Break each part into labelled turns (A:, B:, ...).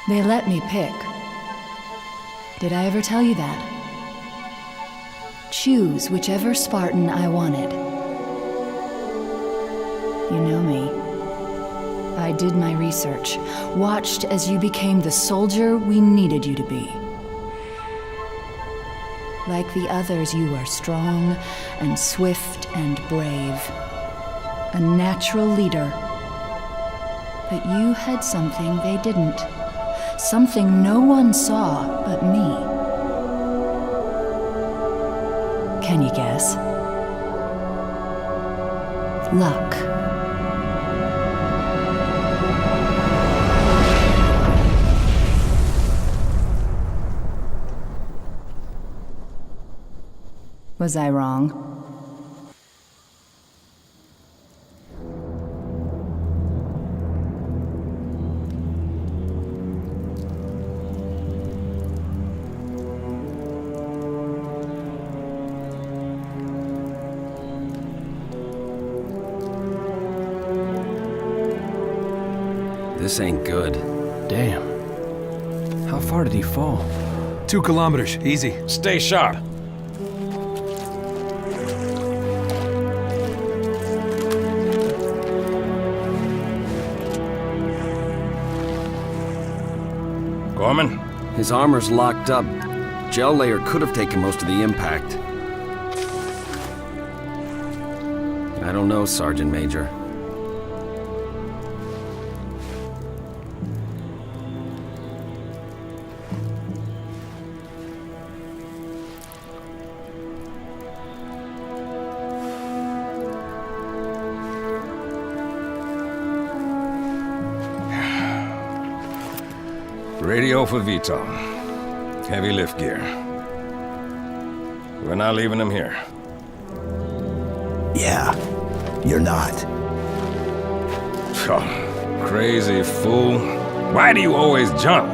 A: They let me pick. Did I ever tell you that? Choose whichever Spartan I wanted. You know me. I did my research, watched as you became the soldier we needed you to be. Like the others, you are strong and swift and brave. A natural leader. But you had something they didn't. Something no one saw but me. Can you guess? Luck. Was I wrong?
B: This ain't good.
C: Damn. How far did he fall?
D: 2 kilometers, easy.
E: Stay sharp. Gorman?
B: His armor's locked up. Gel layer could have taken most of the impact. I don't know, Sergeant Major.
E: Radio for Vital. Heavy lift gear. We're not leaving them here.
F: Yeah, you're not.
E: Oh, crazy fool. Why do you always jump?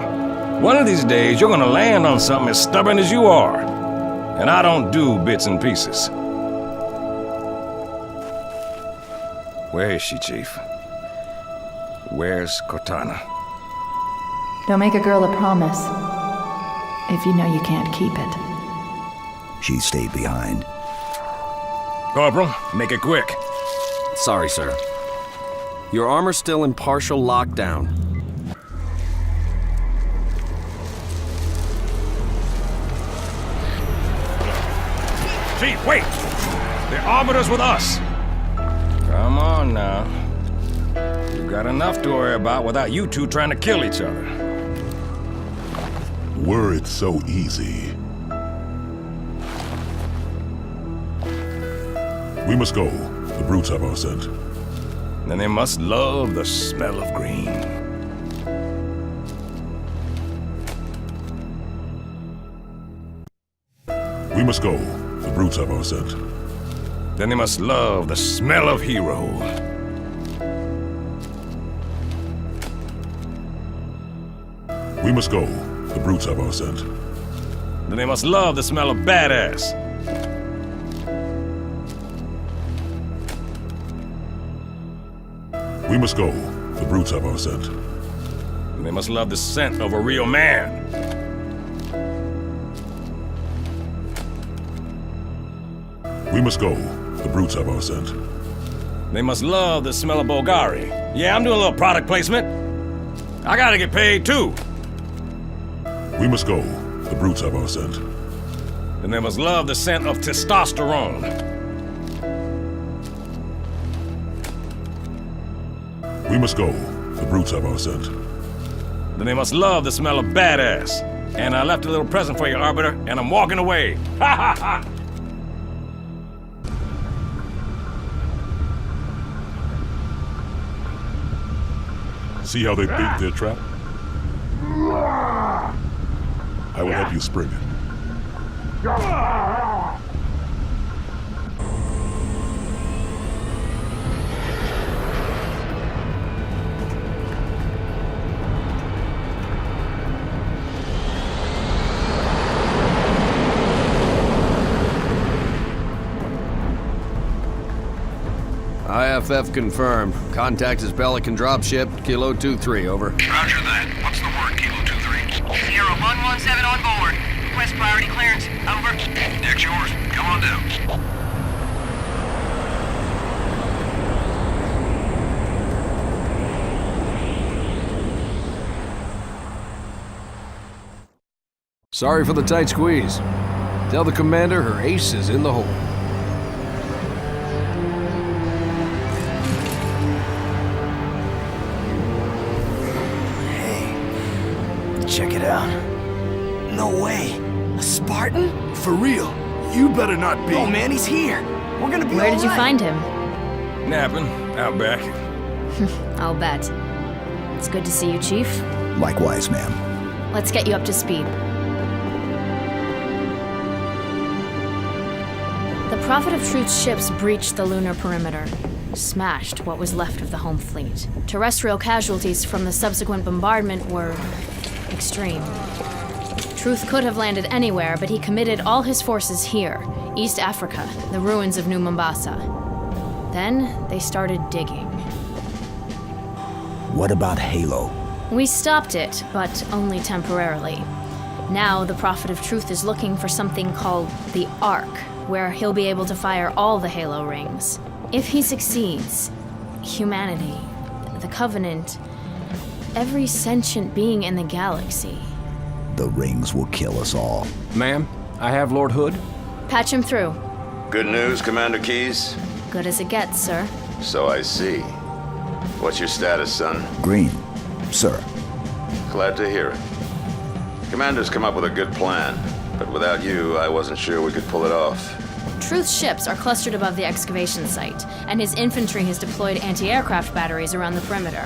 E: One of these days, you're gonna land on something as stubborn as you are. And I don't do bits and pieces. Where is she, Chief? Where's Cortana?
A: Don't make a girl a promise if you know you can't keep it.
F: She stayed behind.
E: Corporal, make it quick.
B: Sorry, sir. Your armor's still in partial lockdown.
E: Chief, wait! They armored us with us! Come on now. We've got enough to worry about without you two trying to kill each other.
G: Were it so easy. We must go. The brutes have our scent.
E: Then they must love the smell of green.
G: We must go. The brutes have our scent.
E: Then they must love the smell of hero.
G: We must go. The brutes have our scent.
E: Then they must love the smell of badass.
G: We must go. The brutes have our scent.
E: Then they must love the scent of a real man.
G: We must go. The brutes have our scent.
E: They must love the smell of Bulgari. Yeah, I'm doing a little product placement. I gotta get paid too.
G: We must go. The brutes have our scent.
E: And they must love the scent of testosterone.
G: We must go. The brutes have our scent.
E: Then they must love the smell of badass. And I left a little present for you, Arbiter, and I'm walking away. Ha ha ha!
G: See how they bait their trap? I will help you spring it.
C: IFF confirmed. Contact is Pelican dropship, Kilo 23, over.
H: Roger that. What's the word, Kilo 23? Sierra 117 on board. Request priority clearance. Over.
I: Deck's yours. Come on down.
D: Sorry for the tight squeeze. Tell the commander her ace is in the hole.
F: Check it out.
J: No way. A Spartan?
I: For real. You better not be.
J: Oh man, he's here. We're gonna be
A: Where did you
J: alright.
A: find him?
E: Napping, out back.
A: I'll bet. It's good to see you, Chief.
F: Likewise, ma'am.
A: Let's get you up to speed. The Prophet of Truth's ships breached the lunar perimeter, smashed what was left of the home fleet. Terrestrial casualties from the subsequent bombardment were extreme. Truth could have landed anywhere, but he committed all his forces here, East Africa, the ruins of New Mombasa. Then they started digging.
F: What about Halo?
A: We stopped it, but only temporarily. Now the Prophet of Truth is looking for something called the Ark, where he'll be able to fire all the Halo rings. If he succeeds, humanity, the Covenant, every sentient being in the galaxy.
F: The rings will kill us all.
B: Ma'am, I have Lord Hood.
A: Patch him through.
K: Good news, Commander Keyes?
A: Good as it gets, sir.
K: So I see. What's your status, son?
F: Green, sir.
K: Glad to hear it. Commander's come up with a good plan, but without you, I wasn't sure we could pull it off.
A: Truth's ships are clustered above the excavation site, and his infantry has deployed anti-aircraft batteries around the perimeter.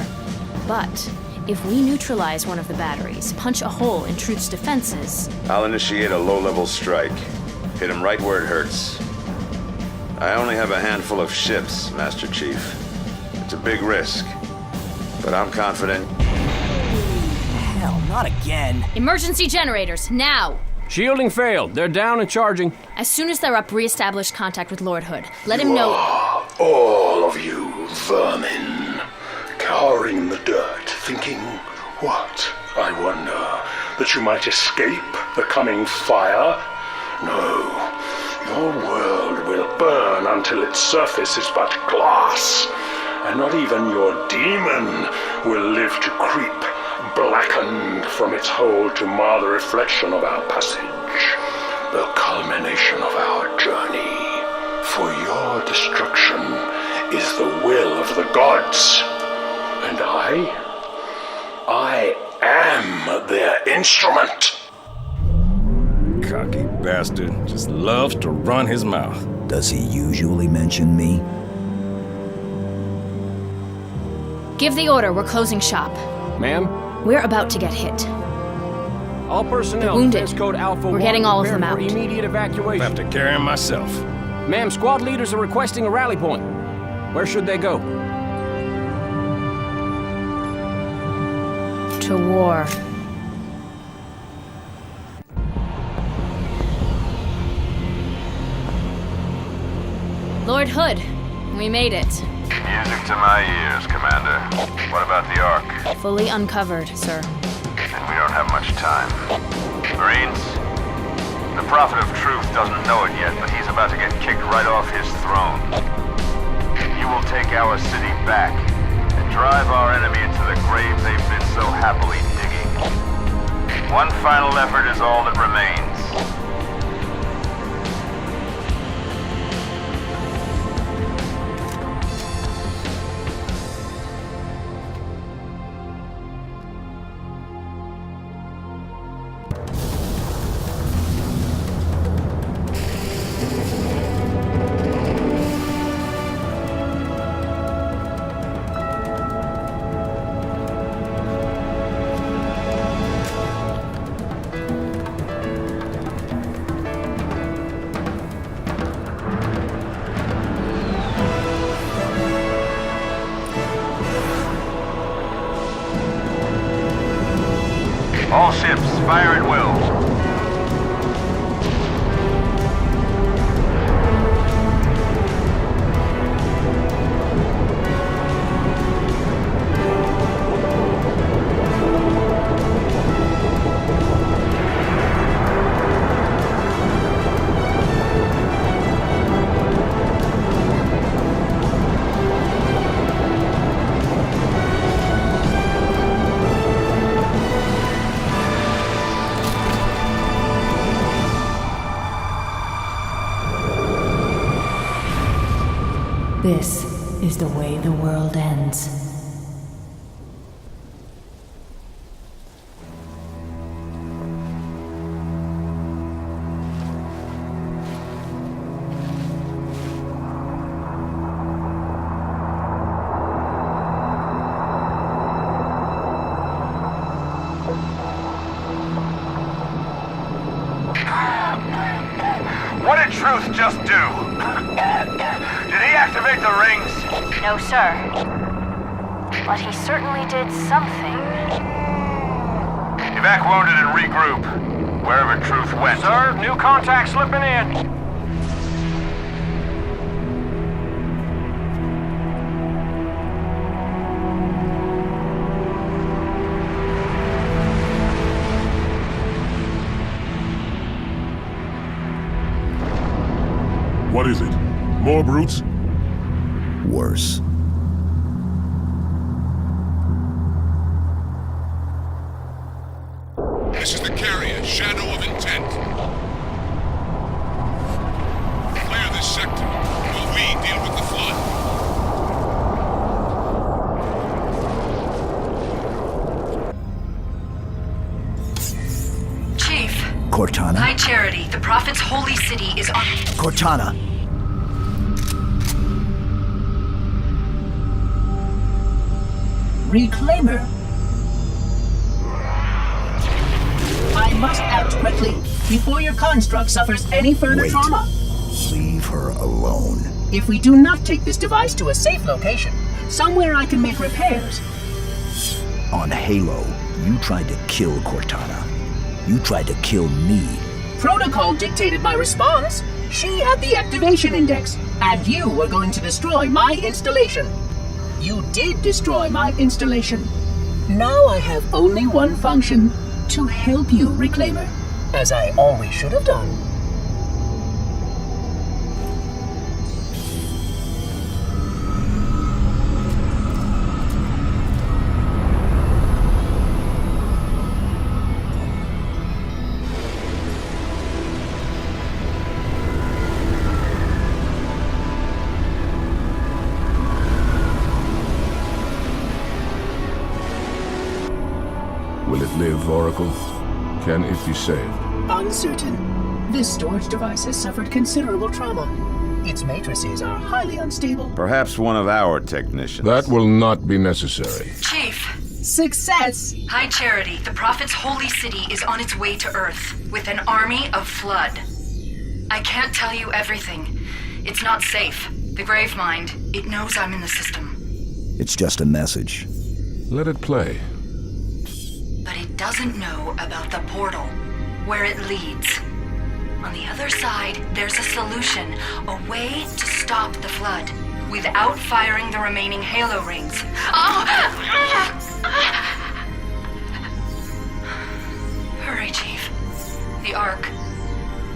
A: But if we neutralize one of the batteries, punch a hole in Truth's defenses...
K: I'll initiate a low-level strike. Hit him right where it hurts. I only have a handful of ships, Master Chief. It's a big risk, but I'm confident.
J: Hell, not again.
A: Emergency generators, now!
B: Shielding failed. They're down and charging.
A: As soon as they're up, re-establish contact with Lord Hood. Let him know...
G: All of you vermin, cowering in the dirt, thinking, what, I wonder, that you might escape the coming fire? No, your world will burn until its surface is but glass, and not even your demon will live to creep, blackened from its hole to mar the reflection of our passage, the culmination of our journey. For your destruction is the will of the gods, and I am their instrument.
E: Cocky bastard just loves to run his mouth.
F: Does he usually mention me?
A: Give the order, we're closing shop.
B: Ma'am,
A: We're about to get hit.
B: all personnel,
A: The wounded.
B: defense code Alpha
A: We're getting
B: 1,
A: all of
B: prepare
A: them
B: for
A: out.
B: immediate
E: I
B: evacuation.
E: have to carry him myself.
B: Ma'am, squad leaders are requesting a rally point. Where should they go?
A: To war. Lord Hood, we made it.
K: Music to my ears, Commander. What about the Ark?
A: Fully uncovered, sir.
K: And we don't have much time. Marines, the Prophet of Truth doesn't know it yet, but he's about to get kicked right off his throne. You will take our city back and drive our enemy into the grave they've been so happily digging. One final effort is all that remains. All ships, fire at will.
A: This is the way the world ends.
K: What did Truth just do? Did he activate the rings?
H: No, sir. But he certainly did something.
K: Evac wounded and regroup. Wherever Truth went.
E: Sir, new contact slipping in.
I: What is it? More brutes?
F: Worse.
I: This is the carrier, Shadow of Intent. Clear this sector, while we deal with the flood.
H: Chief.
F: Cortana?
H: High Charity, the Prophet's holy city is on...
F: Cortana!
L: Reclaimer. I must act quickly before your construct suffers any further
F: Wait.
L: trauma.
F: Leave her alone.
L: If we do not take this device to a safe location, somewhere I can make repairs.
F: On Halo, you tried to kill Cortana. You tried to kill me.
L: Protocol dictated my response. She had the activation index, and you were going to destroy my installation. You did destroy my installation. Now I have only one function: to help you, Reclaimer, as I always should have done.
I: Will it live, Oracle? Can it be saved?
L: Uncertain. This storage device has suffered considerable trauma. Its matrices are highly unstable.
M: Perhaps one of our technicians.
I: That will not be necessary.
H: Chief.
L: Success!
H: High Charity, the Prophet's holy city is on its way to Earth with an army of flood. I can't tell you everything. It's not safe. The Gravemind, it knows I'm in the system.
F: It's just a message.
I: Let it play.
H: But it doesn't know about the portal, where it leads. On the other side, there's a solution, a way to stop the flood, without firing the remaining Halo rings. Oh! Hurry, Chief. The Ark.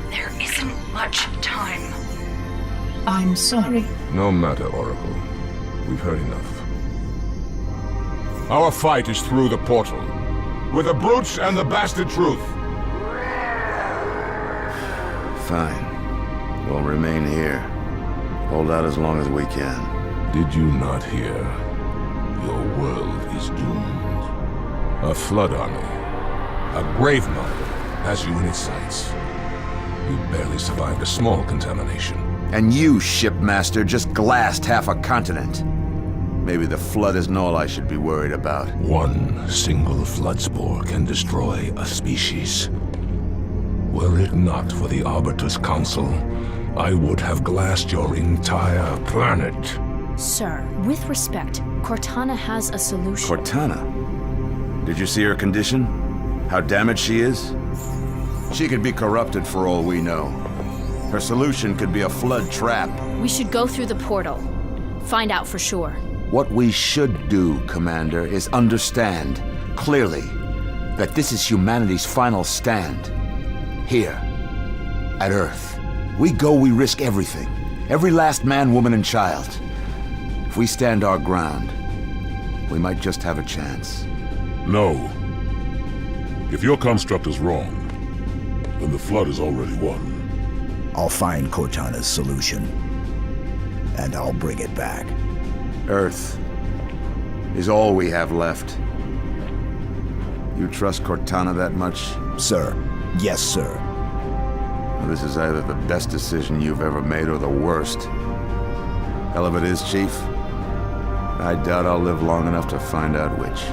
H: There isn't much time.
L: I'm sorry.
I: No matter, Oracle. We've heard enough. Our fight is through the portal. With the brutes and the bastard Truth.
M: Fine. We'll remain here. Hold out as long as we can.
I: Did you not hear? Your world is doomed. A flood army, a Gravemind, has you in its sights. You barely survived a small contamination.
M: And you, shipmaster, just glassed half a continent. Maybe the flood isn't all I should be worried about.
I: One single flood spore can destroy a species. Were it not for the Arbiter's Council, I would have glassed your entire planet.
N: Sir, with respect, Cortana has a solution.
M: Cortana? Did you see her condition? How damaged she is? She could be corrupted for all we know. Her solution could be a flood trap.
N: We should go through the portal. Find out for sure.
M: What we should do, Commander, is understand clearly that this is humanity's final stand. Here, at Earth. We go, we risk everything. Every last man, woman, and child. If we stand our ground, we might just have a chance.
I: No. If your construct is wrong, then the flood is already won.
F: I'll find Cortana's solution. and I'll bring it back.
M: Earth is all we have left. You trust Cortana that much?
F: Sir. Yes, sir.
M: Well, this is either the best decision you've ever made or the worst. Hell of it is, Chief. I doubt I'll live long enough to find out which.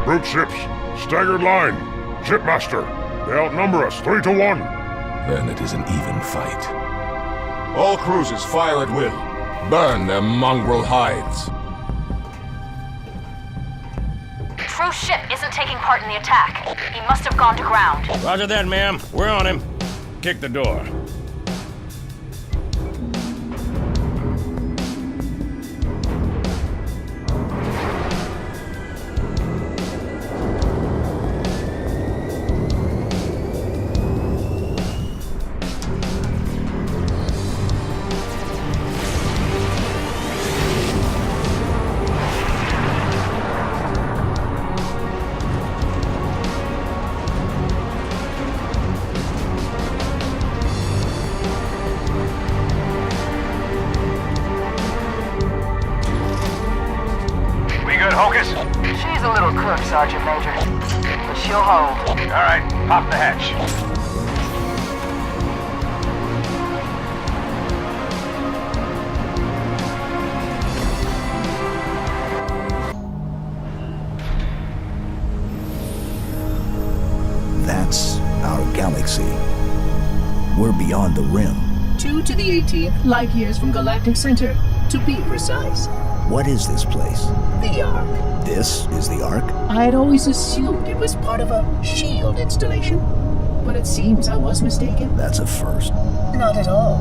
G: Brute ships, staggered line. Shipmaster, they outnumber us 3-1.
I: Then it is an even fight. All cruisers fire at will. Burn their mongrel hides.
O: Truth's ship isn't taking part in the attack. He must have gone to ground.
E: Roger that, ma'am. We're on him. Kick the door.
L: She's a little cook, Sergeant Major, but she'll hold.
K: All right, pop the hatch.
F: That's our galaxy. We're beyond the rim.
L: 2 to the 18th light years from Galactic Center, to be precise.
F: What is this place?
L: The Ark.
F: This is the Ark?
L: I had always assumed it was part of a SHIELD installation, but it seems I was mistaken.
F: That's a first.
L: Not at all.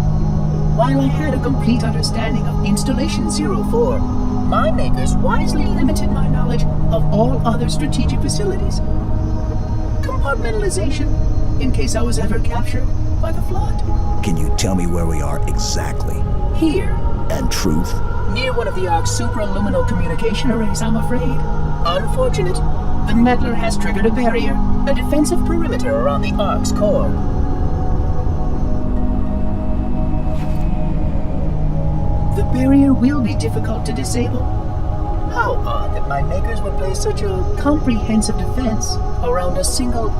L: While I had a complete understanding of Installation 04, my makers wisely limited my knowledge of all other strategic facilities. Compartmentalization, in case I was ever captured by the Flood.
F: Can you tell me where we are exactly?
L: Here.
F: And Truth?
L: Near one of the Ark's supraluminal communication arrays, I'm afraid. Unfortunate. The meddler has triggered a barrier, a defensive perimeter around the Ark's core. The barrier will be difficult to disable. How odd that my makers would place such a comprehensive defense around a single...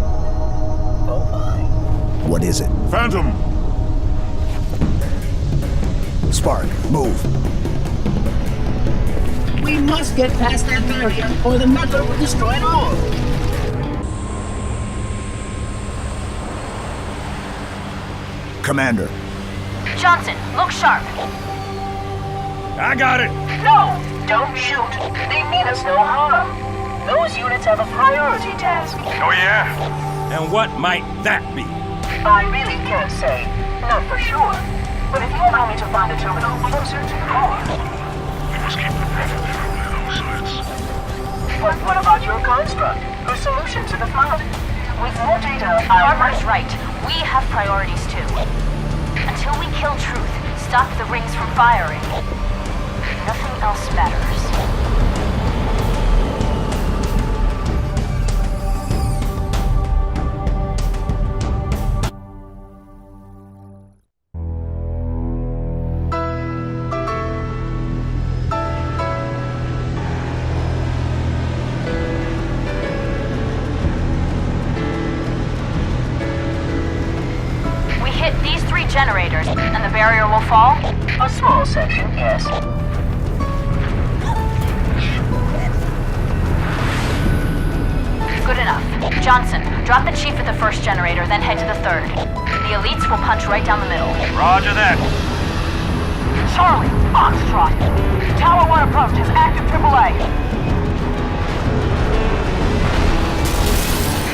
L: Oh my.
F: What is it?
G: Phantom!
F: Spark, move.
L: We must get past that barrier, or the meddler will destroy it all.
F: Commander.
O: Johnson, look sharp.
E: I got it.
L: No, don't shoot. They mean us no harm. Those units have a priority task.
K: Oh, yeah?
E: And what might that be?
L: I really can't say. Not for sure. But if you allow me to find a terminal closer to the core...
G: We must keep the Prophet from Halo sites.
L: But what about your construct? Your solution to the flood? With more data,
O: Armor's right. We have priorities too. Until we kill Truth, stop the rings from firing, nothing else matters. These 3 generators, and the barrier will fall?
L: A small section, yes.
O: Good enough. Johnson, drop the chief at the first generator, then head to the third. The elites will punch right down the middle.
K: Roger that.
L: Charlie, Foxtrot. Tower 1 approaches, active AAA.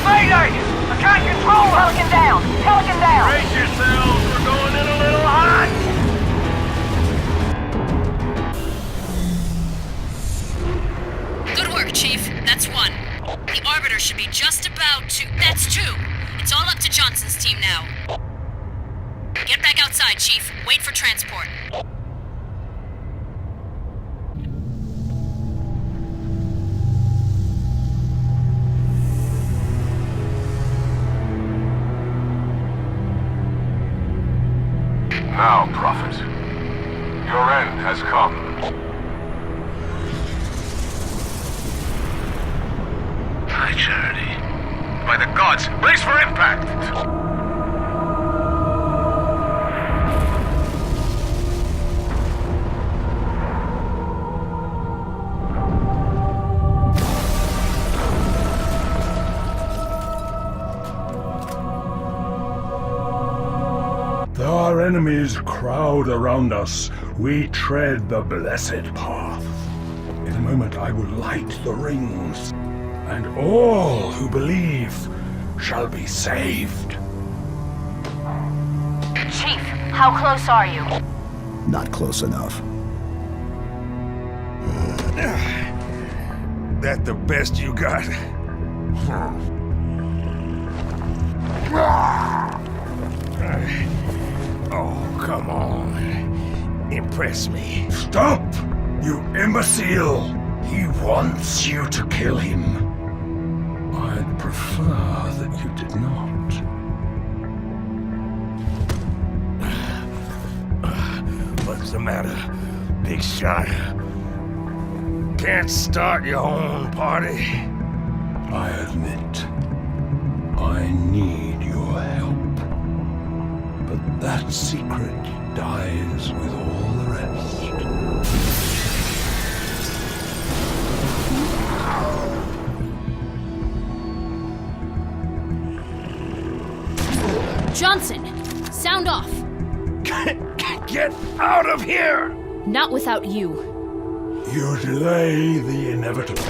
K: Mayday! I can't control her!
L: Pelican down! Pelican down!
K: Brace yourselves, we're going in a little hot!
P: Good work, Chief. That's 1. The Arbiter should be just about to... That's 2. It's all up to Johnson's team now. Get back outside, Chief. Wait for transport.
I: Now, Prophet, your end has come.
K: High Charity. By the gods, brace for impact!
G: Our enemies crowd around us. We tread the blessed path. In a moment I will light the rings, and all who believe shall be saved.
O: Chief, how close are you?
F: Not close enough.
E: That the best you got? Oh, come on. Impress me.
G: Stop! You imbecile! He wants you to kill him. I'd prefer that you did not.
E: What's the matter, big shot? Can't start your own party?
G: I admit, I need your help. But that secret dies with all the rest.
N: Johnson! Sound off!
E: Get out of here!
N: Not without you.
G: You delay the inevitable.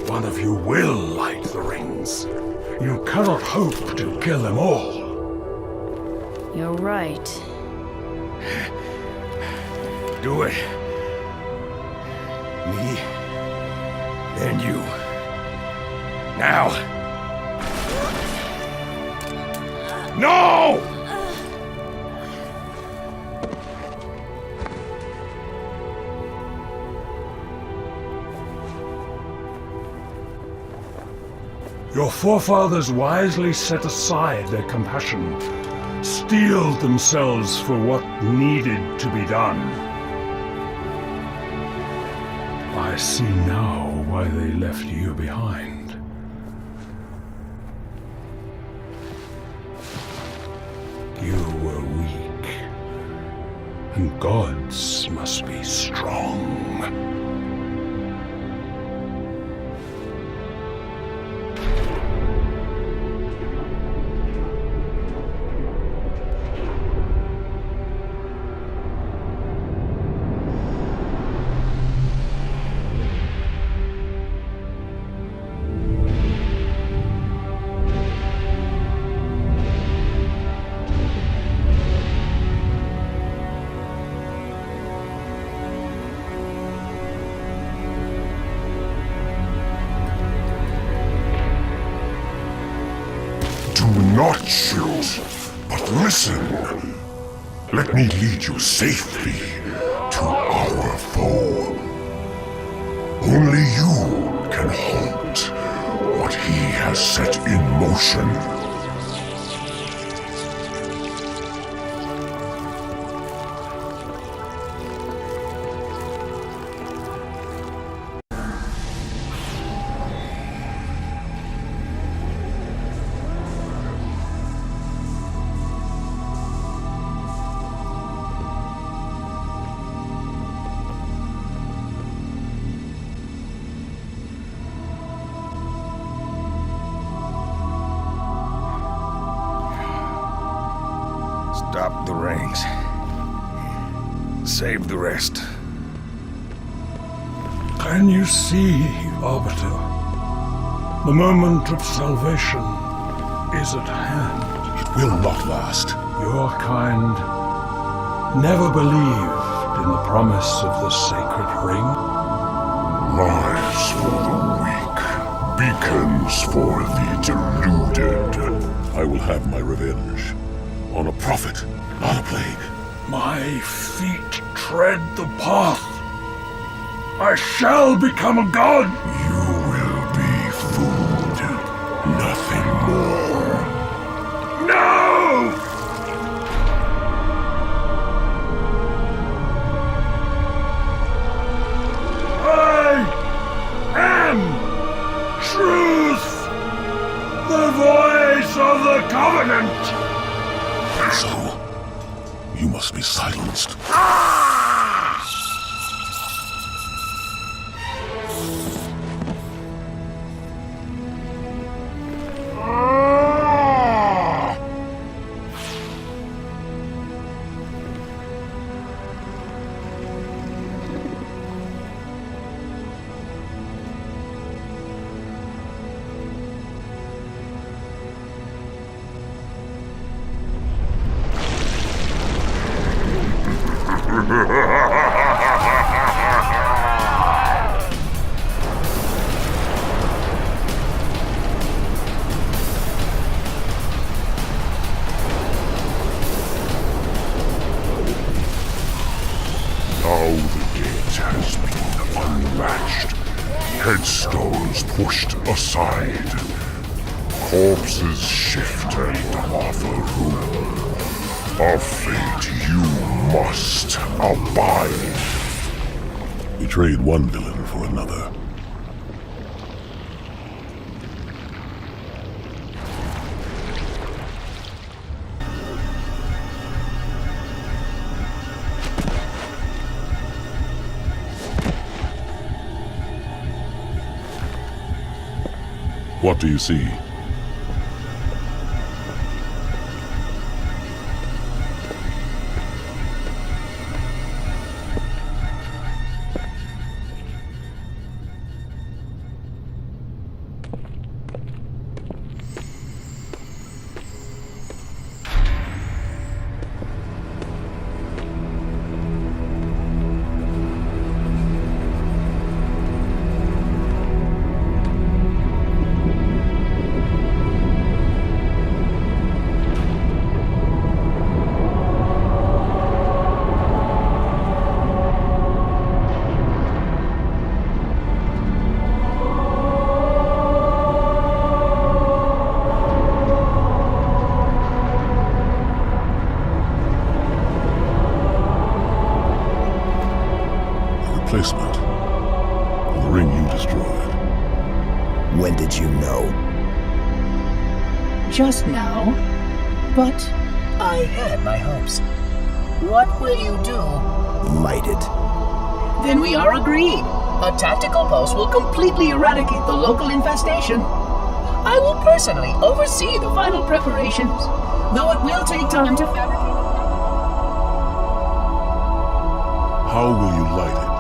G: One of you will light the rings. You cannot hope to kill them all.
N: You're right.
E: Do it. Me, then you. Now. No!
G: Your forefathers wisely set aside their compassion, steeled themselves for what needed to be done. I see now why they left you behind. You were weak, and gods must be strong. wait, but listen. Let me lead you safely to our foe. Only you can halt what he has set in motion.
E: Stop the rings. Save the rest.
G: Can you see, Arbiter? The moment of salvation is at hand. It will not last. Your kind never believed in the promise of the sacred ring. Lies for the weak, beacons for the deluded. I will have my revenge. On a prophet, not a plague. My feet tread the path. I shall become a god. You will be food, nothing more. No! I am truth, the voice of the Covenant. So, you must be silenced. Headstones pushed aside. Corpses shift and offer room. A fate you must abide. We trade one villain for another. What do you see? Replacement for the ring you destroyed.
F: When did you know?
L: Just now. But I had my hopes. What will you do?
F: Light it.
L: Then we are agreed. A tactical post will completely eradicate the local infestation. I will personally oversee the final preparations, though it will take time to fabricate.
I: How will you light it?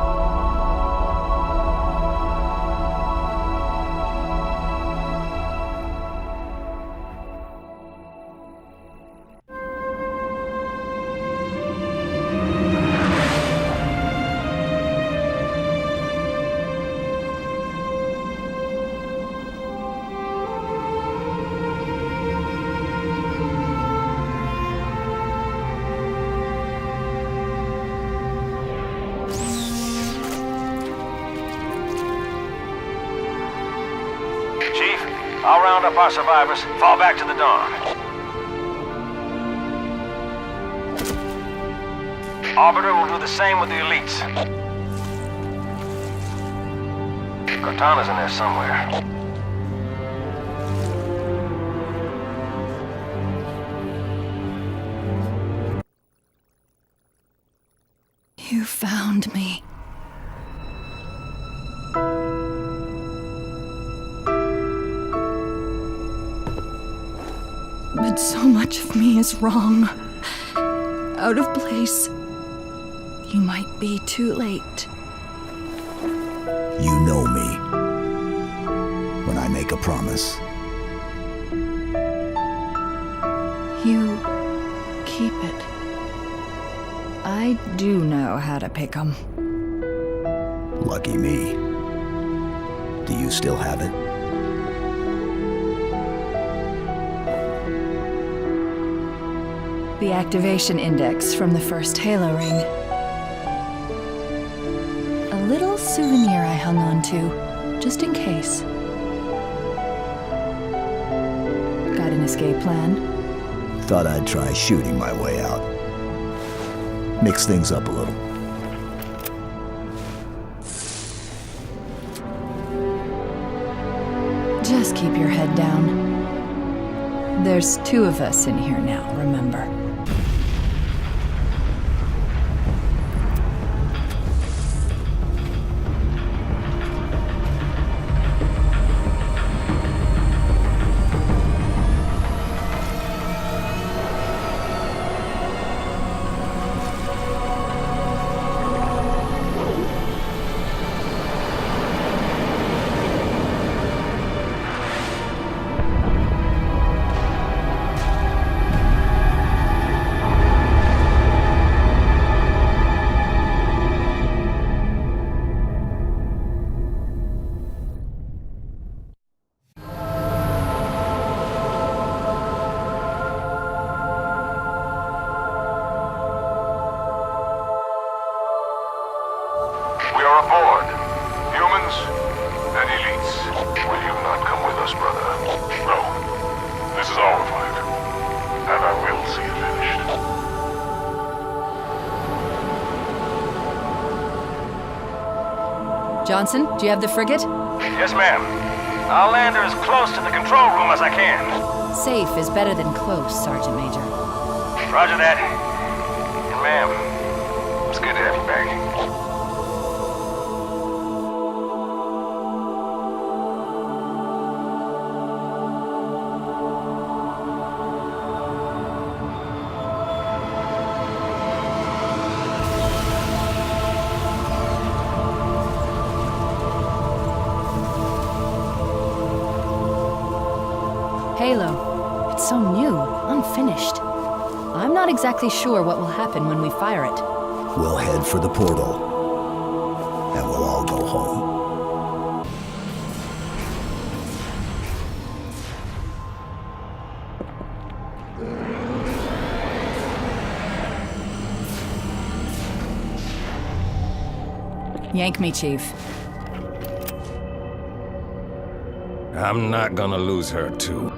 K: round up our survivors, fall back to the dawn. Arbiter will do the same with the elites. Cortana's in there somewhere.
A: You found me. But so much of me is wrong. Out of place. You might be too late.
F: You know me. When I make a promise.
A: You keep it. I do know how to pick 'em.
F: Lucky me. Do you still have it?
A: The activation index from the first Halo ring. A little souvenir I hung on to, just in case. Got an escape plan?
F: Thought I'd try shooting my way out. Mix things up a little.
A: Just keep your head down. There's 2 of us in here now, remember? Johnson, do you have the frigate?
K: Yes, ma'am. I'll land her as close to the control room as I can.
A: Safe is better than close, Sergeant Major.
K: Roger that. And ma'am, it's good to have you back.
A: Halo. It's so new, unfinished. I'm not exactly sure what will happen when we fire it.
F: We'll head for the portal. And we'll all go home.
A: Yank me, Chief.
E: I'm not gonna lose her, too.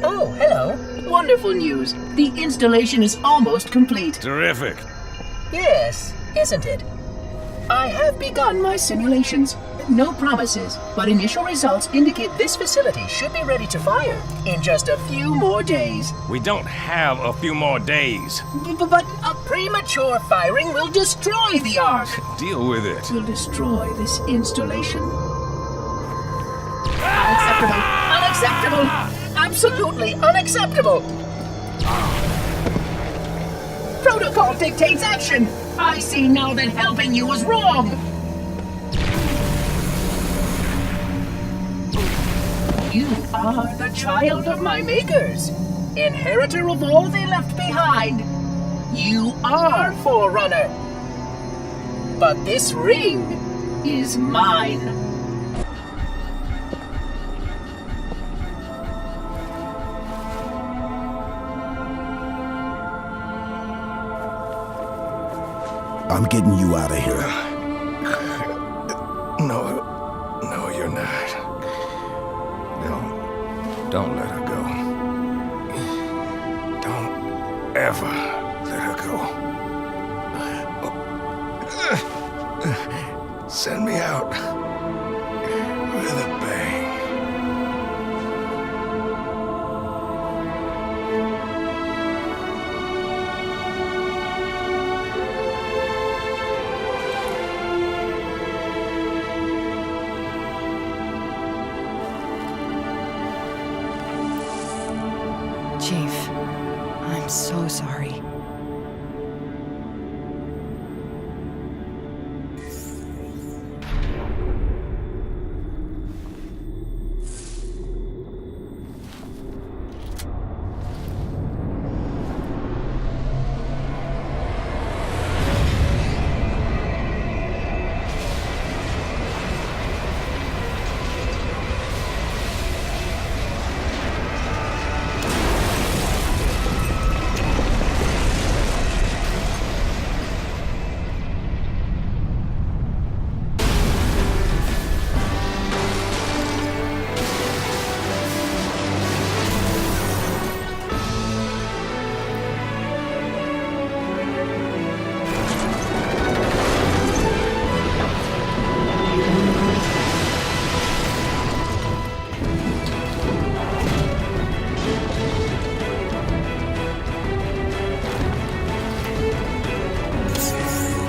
L: Oh, hello. Wonderful news. The installation is almost complete.
E: Terrific.
L: Yes, isn't it? I have begun my simulations. No promises, but initial results indicate this facility should be ready to fire in just a few more days.
E: We don't have a few more days.
L: But a premature firing will destroy the Ark.
E: Deal with it.
L: Will destroy this installation. Unacceptable! Unacceptable! Absolutely unacceptable! Protocol dictates action! I see now that helping you was wrong! You are the child of my makers, inheritor of all they left behind. You are Forerunner. But this ring is mine.
F: I'm getting you out of here.
E: No, you're not. Don't let her go. Don't ever let her go. Send me out with a bang.
A: Chief, I'm so sorry.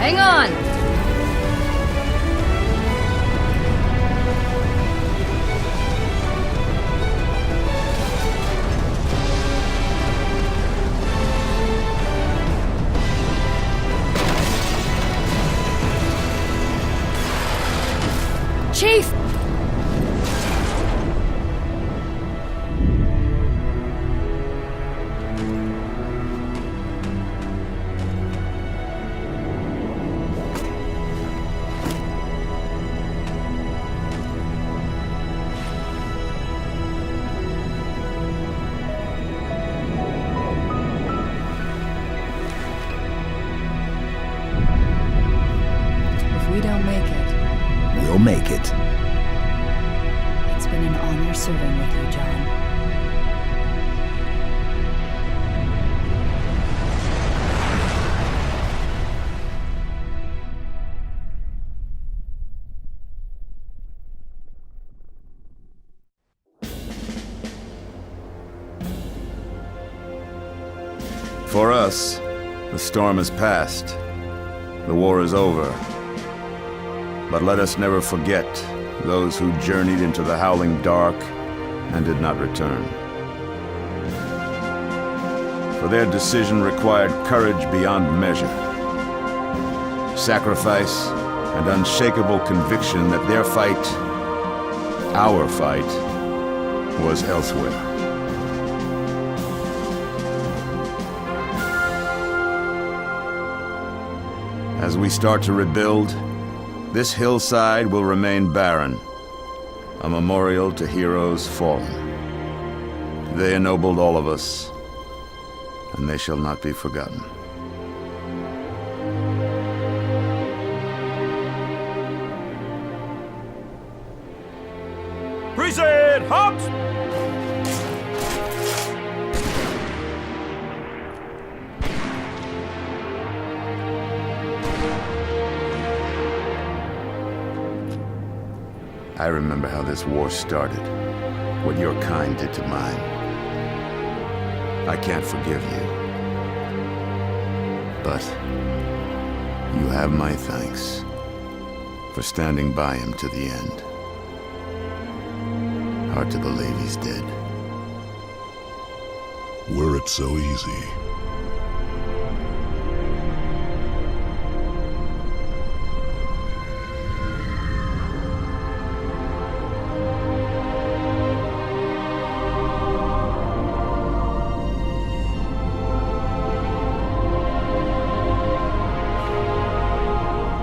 P: Hang on!
A: Chief! If we don't make it,
F: We'll make it.
A: it's been an honor serving with you, John.
M: For us, the storm has passed. The war is over. But let us never forget those who journeyed into the howling dark and did not return. For their decision required courage beyond measure, sacrifice, and unshakable conviction that their fight, our fight, was elsewhere. As we start to rebuild, this hillside will remain barren, a memorial to heroes fallen. They ennobled all of us, and they shall not be forgotten.
E: Present! Hops!
M: I remember how this war started, what your kind did to mine. I can't forgive you, but you have my thanks for standing by him to the end. Hard to believe he's dead.
I: Were it so easy.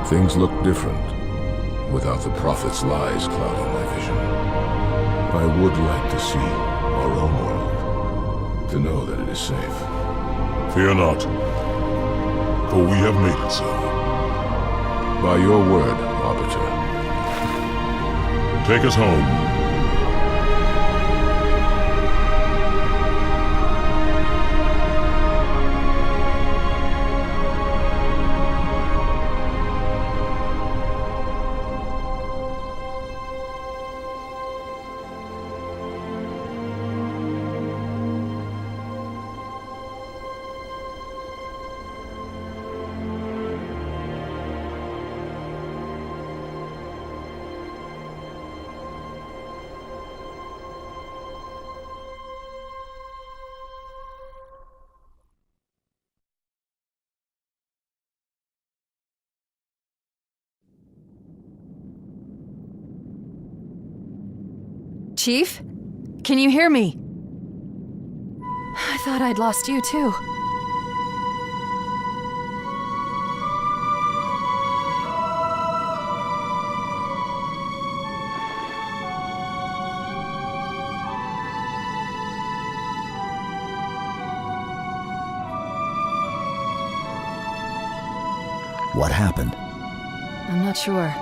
I: Things look different without the Prophet's lies clouding my vision. I would like to see our own world, to know that it is safe.
G: Fear not, for we have made it so.
I: By your word, Arbiter. Take us home.
Q: Chief? Can you hear me? I thought I'd lost you too.
F: What happened?
Q: I'm not sure.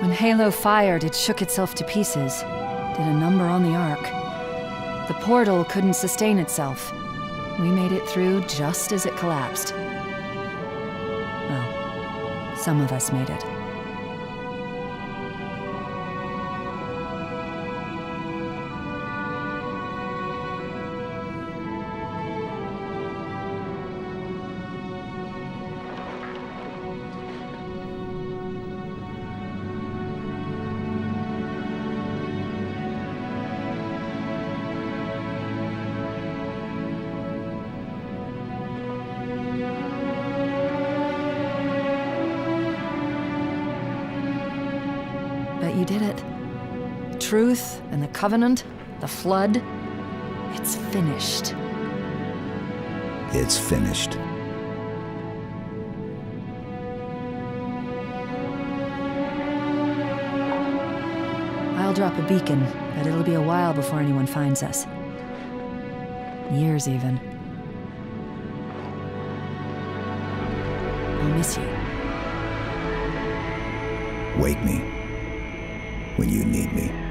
Q: When Halo fired, it shook itself to pieces. Did a number on the Ark. The portal couldn't sustain itself. We made it through just as it collapsed. Well, some of us made it. But you did it. Truth and the Covenant, the Flood, it's finished.
F: It's finished.
Q: I'll drop a beacon, but it'll be a while before anyone finds us. Years, even. I'll miss you.
F: Wake me when you need me.